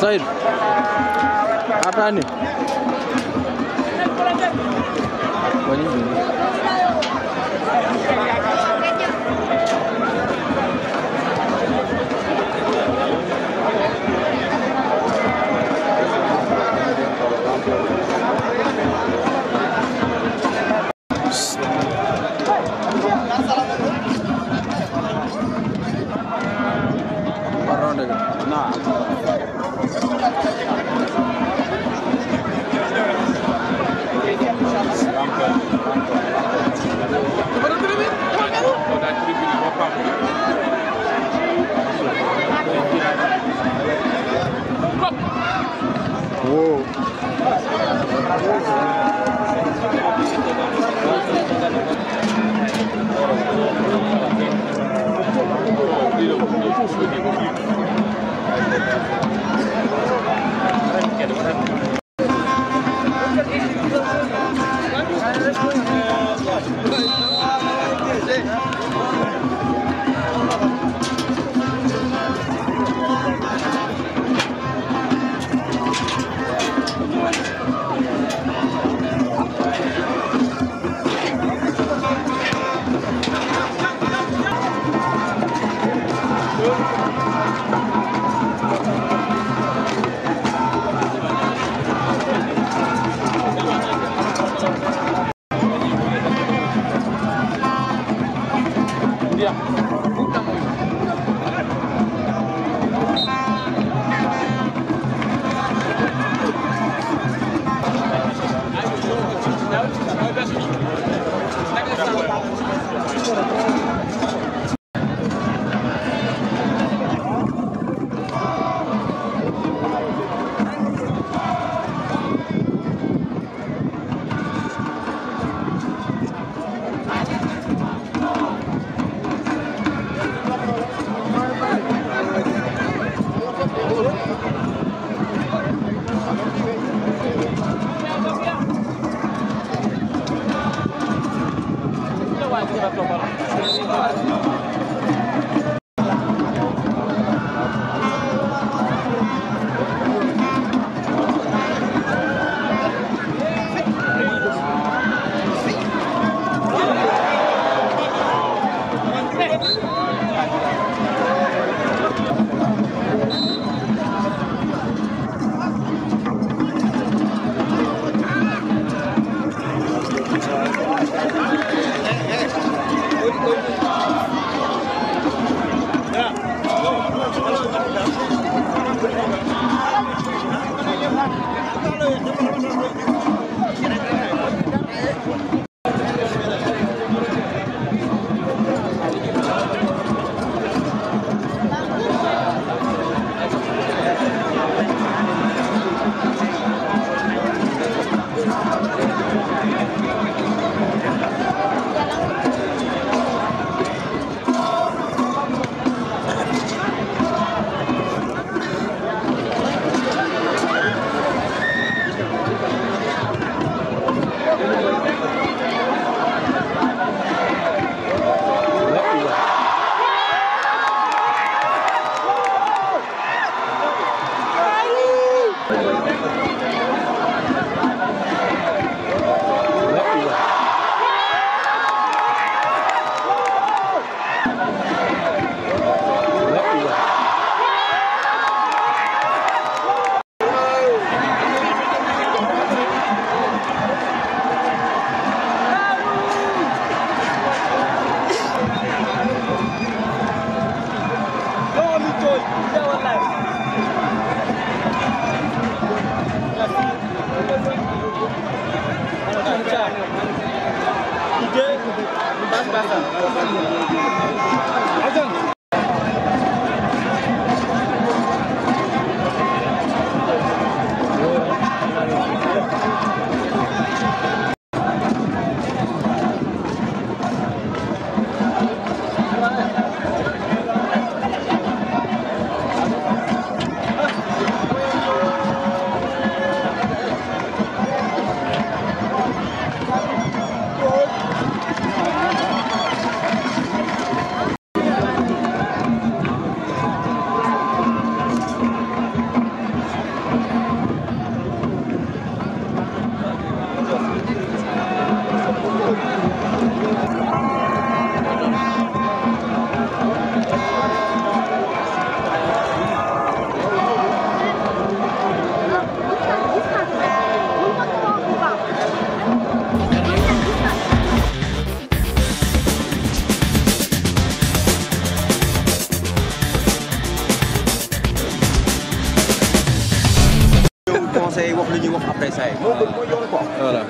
Said, apa nih? dia. Fouta mooy. conseil wax li ñuy wax après ça. Mooy yoon quoi. Voilà.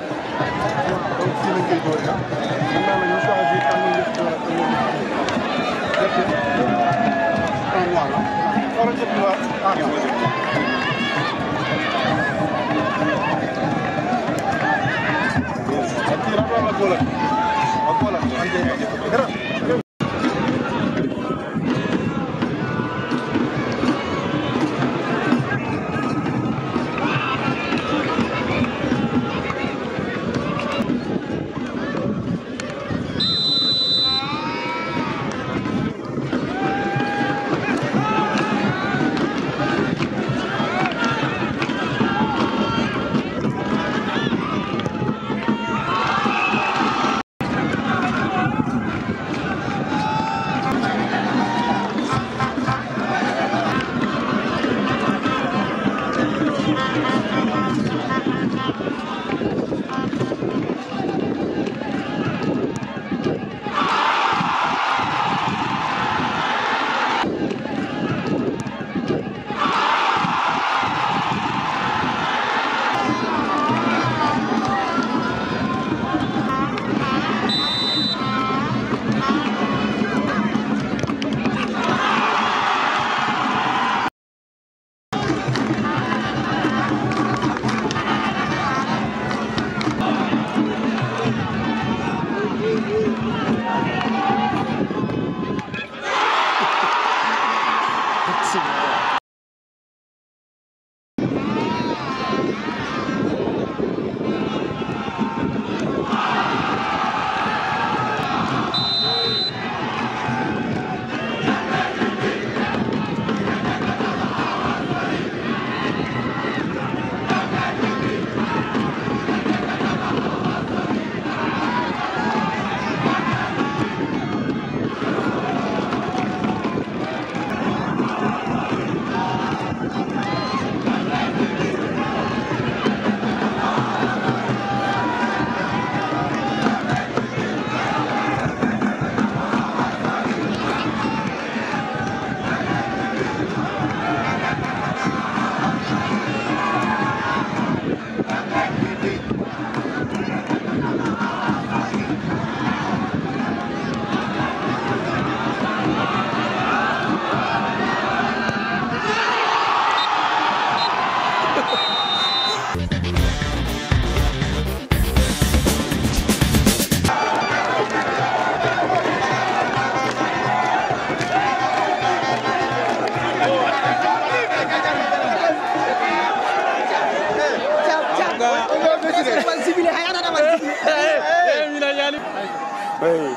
oui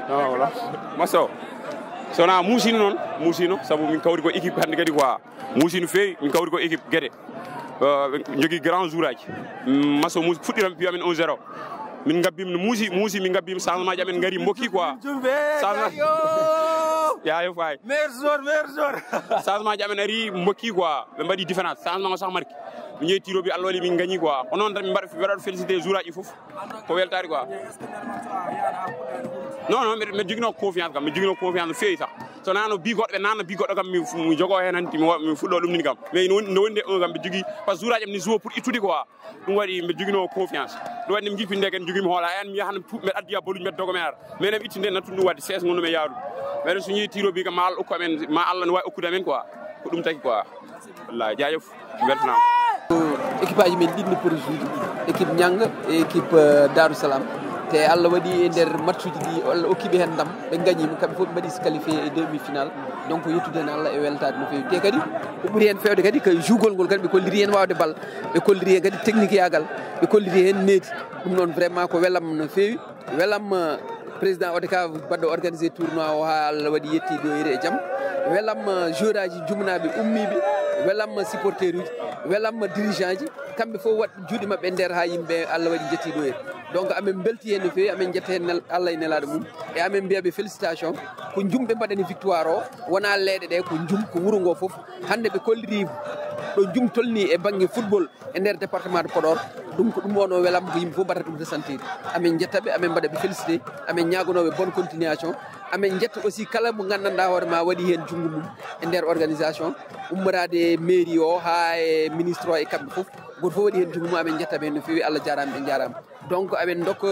non voilà maso sona musino non musino sabu min kawri ko équipe hande kadi quoi musino fewi min kawri ko équipe Guede jogui grand jour aji maso musi fuɗɗiram piya men 1-0 min gabbim no muusi min gabbim changement ji amen ngari mbokki quoi yayo fay meilleur joueur changement ji amen ari mbokki quoi ɓe mbaɗi différence changement o sax marki mi jeeyi tiro bi Allah wali min gagni quoi ko non tan mi mbaɗa félicité jour aji fof ko weltari quoi non mi jogino confiance kam mi jogino confiance feewi sax so nano bi goɗɗo ɓe nanno bi goɗɗo kam mi jogo hen hanti mi fuɗɗo ɗum nini kam mais no wonde kam mi jogui par ce que jour aji am ni joue pour ittude quoi ɗum waɗi mi jogino confiance ɗum waɗi mi jippinde ken joguimi hoola an mi yahana mbeɗa addiya bolluji mbeɗa dogo mi ara mais nem ittinde nattu ɗum wadde 16 gonɗum e yaarude mais so ñii tiro bi kam ma Allah ukku amen ma Allah ne wawi okkude amen quoi ko ɗum taki quoi wallahi jaajëf weltanama équipe aji men ɗiɗni pour juude équipe ñang e équipe Darou Salam te Allah waɗi e nder match uji ɗi Allah okkiɓe hen ndam ɓe gagnima kamɓe fof ɓe mbaɗi qualifié e demi final donc yettude hen Allah e weltade no fewi te kadi ko ɓuuri hen fewde kadi ko jougol ngol kadi ɓe kolliri hen wawde bal ɓe kolliri hen kadi technique yagal ɓe kolliri hen needi ɗum noon vraiment ko welam no fewi welam président ODCAV baɗɗo organisé tournoi o ha Allah waɗi yetti ɗo iri e jaam welam joueur aji jumnaɓe ummiɓe welam supporter uji welam dirigeant ji kamɓe fof wat juuɗe mabɓe nder ha yimɓe Allah waɗi jetti ɗo iri donc amen belti hen no fewi amen jetta hen Allah e nelaɗo mum e amen mbiyaɓe félicitation ko jumɓe mbaɗani victoire o wona leeɗe ɗe ko jum ko wuuro ngo foof hande ɓe kolliri ɗo jum tolni e banggue football e nder département de Podor ɗum ko ɗum wono welam ko yimɓe fof mbaɗata ɗum resentide amen jettaɓe amen mbaɗaɓe félicité amen ñagonoɓe bonne continuation amen jetta aussi kala mo gandanɗa hoore ma waɗi hen junggo mum e nder organisation ummorade mairie o ha e ministre o e kamɓe fof goto fof waɗi hen junggo mum amen jettaɓe hen no fewi Allah jarama ɓe jarama donc amen dokka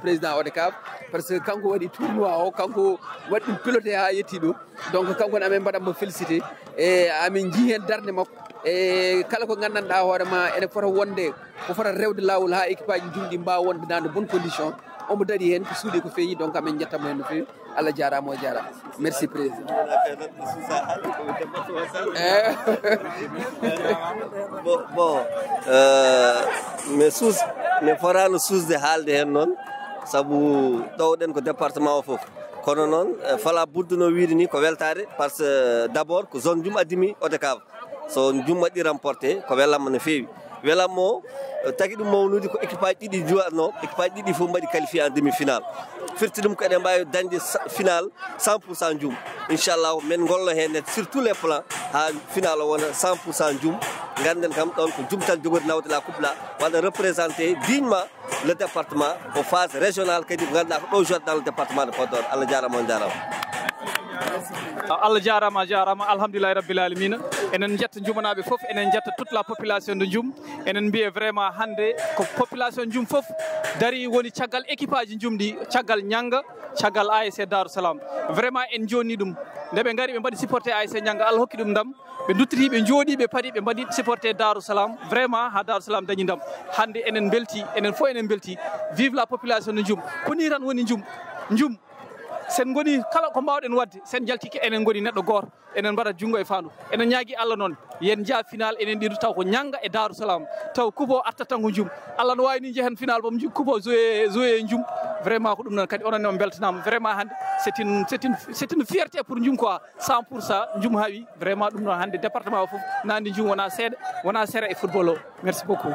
président ODCAV par ce que kanko waɗi tournoi o kanko waɗi ɗum piloté ha yetti ɗo donc kankone amen mbaɗatmo félicité e amen jii hen darde makko e kala ko gandanɗa hoorema ene fota wonde ko fota rewde lawol ha équipe aji jumɗi mbawa wonde dans de bonnes conditions omo daari hen ko suuɗi ko feewi donc amen jettamo hen no fewi Allah jarama o jarama merci président bon mi forano susde haalde hen noon saabu ɗowɗen ko département o foof kono noon fala buddu no wiide ni ko weltade par ce que d' abord ko zone jum addimi ODCAV so jum waɗi remporté ko welamma no fewi welammo tagui ɗum mawnude ko équipe aji ɗiɗi juwatno équipe aji ɗiɗi fof mbaɗi qualifié en demi final firti ɗum ko eɗen mbawi dañde final 100% jum inchallah men gollo hen sur tous les plans ha final o wona 100% jum ganden kam ɗon ko jum tan jogori nawde la coupe la waɗa représenté dignement le département aux phases régionales kadi ko ganduɗa ko ɗo jouat dans le département de Podor Allah jarama on jarama Allah jarama alhamdulillahi rabbil alamin enen jetta jumanaɓe foof enen jetta toute la population de Jum enen mbiye vraiment hande ko population Jum foof dari woni caggal équipe aji jumɗi caggal ñanga caggal ASC Darou Salam vraiment en joni ɗum nde ɓe gari ɓe mbaɗi supporté ASC ñanga Allah hokki ɗum ndam ɓe duttiti ɓe jooɗi ɓe paadi ɓe mbaɗi supporté Darou Salam vraiment ha Darou Salam dañi ndam hande enen belti enen fof enen belti vive la population de Jum koni tan woni Jum sen goni kala ko mbawɗen wadde sen jaltiki enen goni neɗɗo goto enen mbaɗa junggo e fandu enen ñaagui Allah noon yen jaa final enen ɗiɗo taw ko ñanga e Darou Salam taw kubo arta tan ko Jum Allah no wayni jehen final bom kubo joué Jum vraiment ko ɗum noon kadi onon on beltanama vraiment hande c'est une fierté pour Jum quoi 100% Jum hawi vraiment ɗum noon hande département o foof nandi Jum wona seeɗa wona sere e football o merci beaucoup.